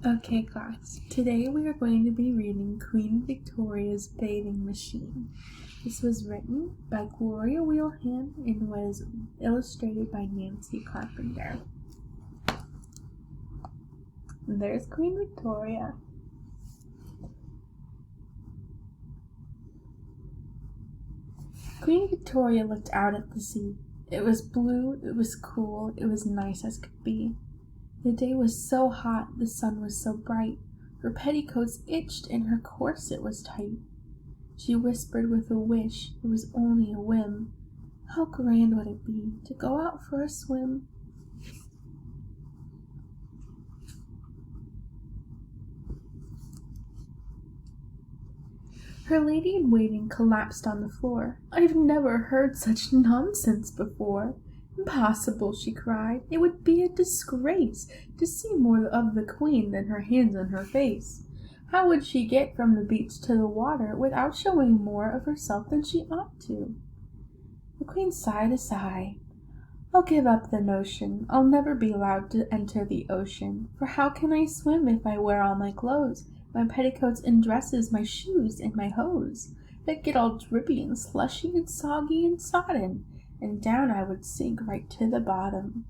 Okay, class. Today we are going to be reading Queen Victoria's Bathing Machine. This was written by Gloria Wheelhan and was illustrated by Nancy Carpenter. And there's Queen Victoria. Queen Victoria looked out at the sea. It was blue, it was cool, it was nice as could be. The day was so hot, the sun was so bright. Her petticoats itched and her corset was tight. She whispered with a wish, it was only a whim. How grand would it be to go out for a swim? Her lady-in-waiting collapsed on the floor. I've never heard such nonsense before. Impossible, she cried. It would be a disgrace to see more of the Queen than her hands and her face. How would she get from the beach to the water without showing more of herself than she ought to? The Queen sighed a sigh. I'll give up the notion. I'll never be allowed to enter the ocean. For how can I swim if I wear all my clothes, my petticoats and dresses, my shoes and my hose, that get all drippy and slushy and soggy and sodden? And down I would sink right to the bottom.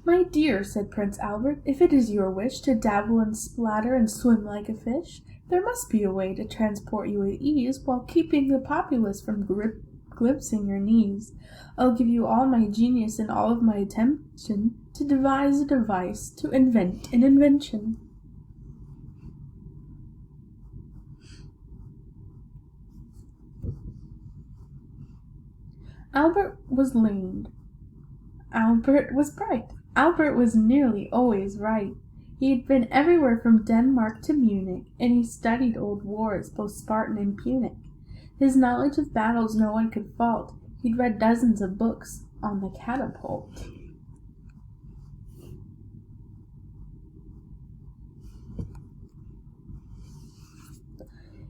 My dear, said Prince Albert, if it is your wish to dabble and splatter and swim like a fish, there must be a way to transport you with ease while keeping the populace from glimpsing your knees. I'll give you all my genius and all of my attention to devise a device, to invent an invention. Albert was leaned. Albert was bright. Albert was nearly always right. He had been everywhere from Denmark to Munich, and he studied old wars, both Spartan and Punic. His knowledge of battles no one could fault. He'd read dozens of books on the catapult.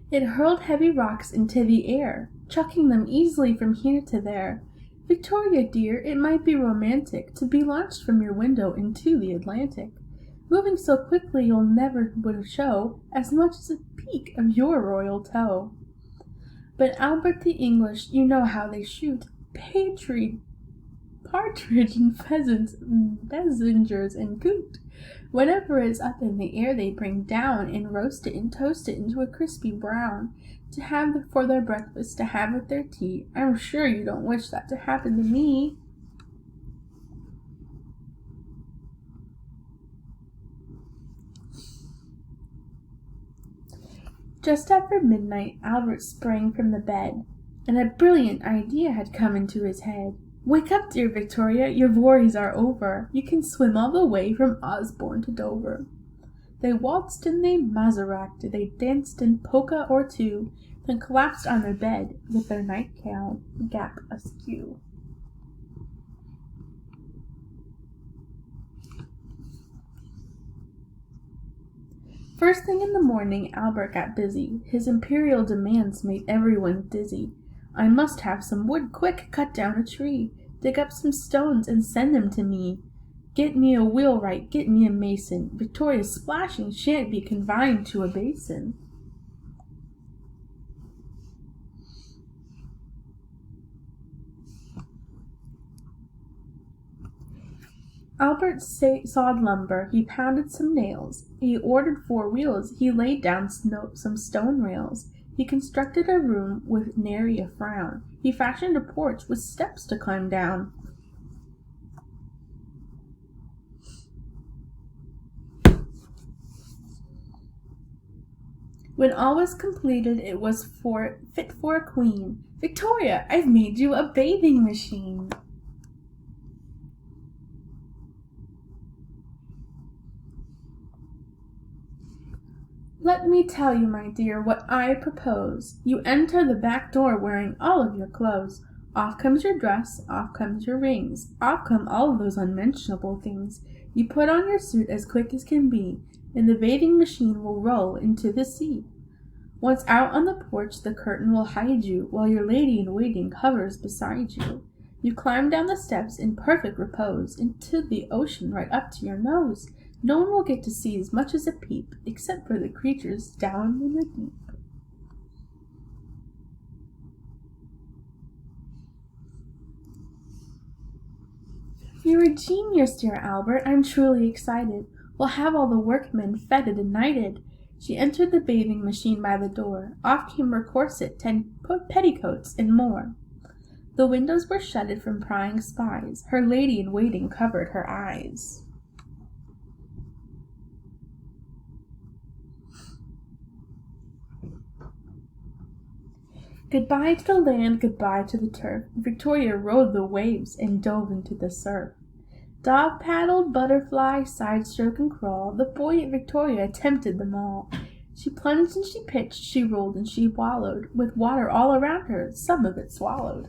It hurled heavy rocks into the air, chucking them easily from here to there. Victoria, dear, it might be romantic to be launched from your window into the Atlantic. Moving so quickly you'll never would show as much as a peak of your royal toe. But Albert the English, you know how they shoot. Partridge and pheasants, messengers and coot. Whatever is up in the air they bring down and roast it and toast it into a crispy brown, to have for their breakfast, to have with their tea. I'm sure you don't wish that to happen to me. Just after midnight, Albert sprang from the bed, and a brilliant idea had come into his head. Wake up, dear Victoria, your worries are over. You can swim all the way from Osborne to Dover. They waltzed and they mazurked, they danced in polka or two, then collapsed on their bed with their nightgown gap askew. First thing in the morning, Albert got busy. His imperial demands made everyone dizzy. I must have some wood, quick, cut down a tree, dig up some stones and send them to me. Get me a wheelwright, get me a mason. Victoria's splashing shan't be confined to a basin. Albert sawed lumber, he pounded some nails, he ordered 4 wheels, he laid down some stone rails. He constructed a room with nary a frown. He fashioned a porch with steps to climb down. When all was completed, it was fit for a queen. Victoria, I've made you a bathing machine. Let me tell you, my dear, what I propose. You enter the back door wearing all of your clothes. Off comes your dress, off comes your rings, off come all of those unmentionable things. You put on your suit as quick as can be, and the bathing machine will roll into the sea. Once out on the porch, the curtain will hide you, while your lady-in-waiting hovers beside you. You climb down the steps in perfect repose, into the ocean right up to your nose. No one will get to see as much as a peep, except for the creatures down in the deep. You're a genius, dear Albert. I'm truly excited. We'll have all the workmen feted and knighted. She entered the bathing machine by the door. Off came her corset, 10 petticoats, and more. The windows were shutted from prying spies. Her lady-in-waiting covered her eyes. Goodbye to the land, goodbye to the turf. Victoria rode the waves and dove into the surf. Dog paddled, butterfly, side stroke and crawl. The buoyant Victoria attempted them all. She plunged and she pitched, she rolled and she wallowed, with water all around her, some of it swallowed.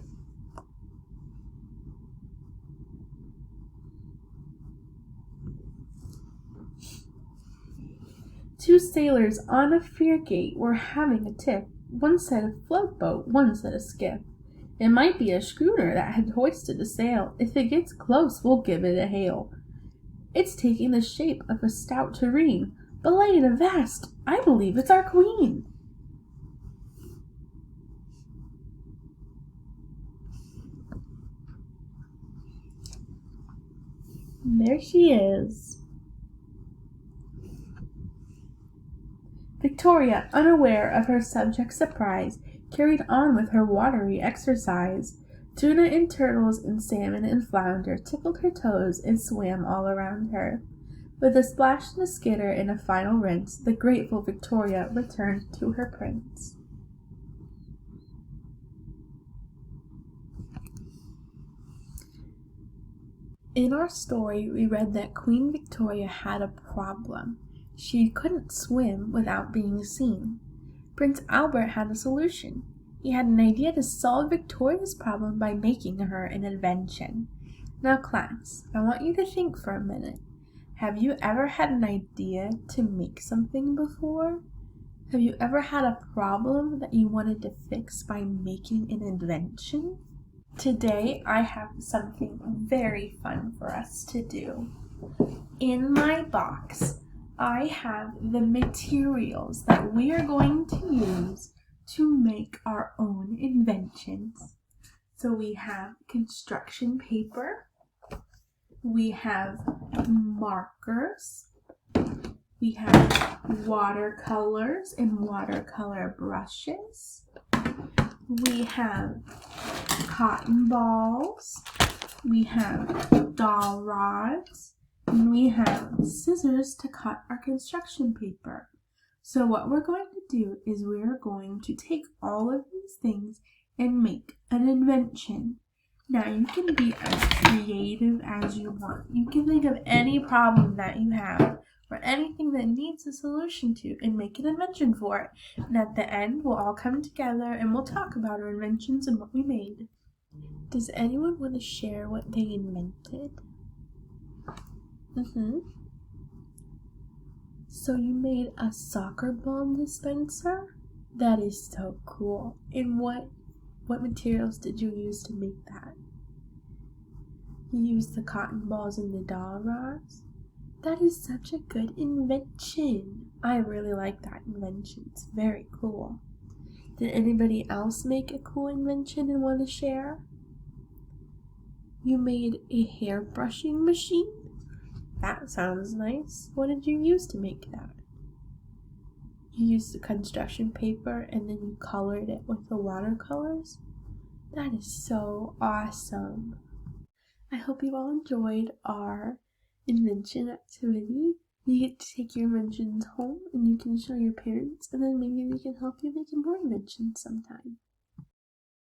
Two sailors on a frigate were having a tiff. One said a float boat, one said a skiff. It might be a schooner that had hoisted a sail. If it gets close, we'll give it a hail. It's taking the shape of a stout tureen. Belay and avast! I believe it's our queen. And there she is. Victoria, unaware of her subject's surprise, carried on with her watery exercise. Tuna and turtles and salmon and flounder tickled her toes and swam all around her. With a splash and a skitter and a final rinse, the grateful Victoria returned to her prince. In our story, we read that Queen Victoria had a problem. She couldn't swim without being seen. Prince Albert had a solution. He had an idea to solve Victoria's problem by making her an invention. Now, class, I want you to think for a minute. Have you ever had an idea to make something before? Have you ever had a problem that you wanted to fix by making an invention? Today, I have something very fun for us to do. In my box, I have the materials that we are going to use to make our own inventions. So we have construction paper, we have markers, we have watercolors and watercolor brushes, we have cotton balls, we have dowel rods, and we have scissors to cut our construction paper. So what we're going to do is we're going to take all of these things and make an invention. Now you can be as creative as you want. You can think of any problem that you have or anything that needs a solution to and make an invention for it. And at the end, we'll all come together and we'll talk about our inventions and what we made. Does anyone want to share what they invented? So you made a soccer ball dispenser? That is so cool. And what materials did you use to make that? You used the cotton balls and the dowel rods? That is such a good invention. I really like that invention. It's very cool. Did anybody else make a cool invention and want to share? You made a hair brushing machine? That sounds nice. What did you use to make that? You used the construction paper and then you colored it with the watercolors? That is so awesome. I hope you all enjoyed our invention activity. You get to take your inventions home and you can show your parents, and then maybe they can help you make more inventions sometime.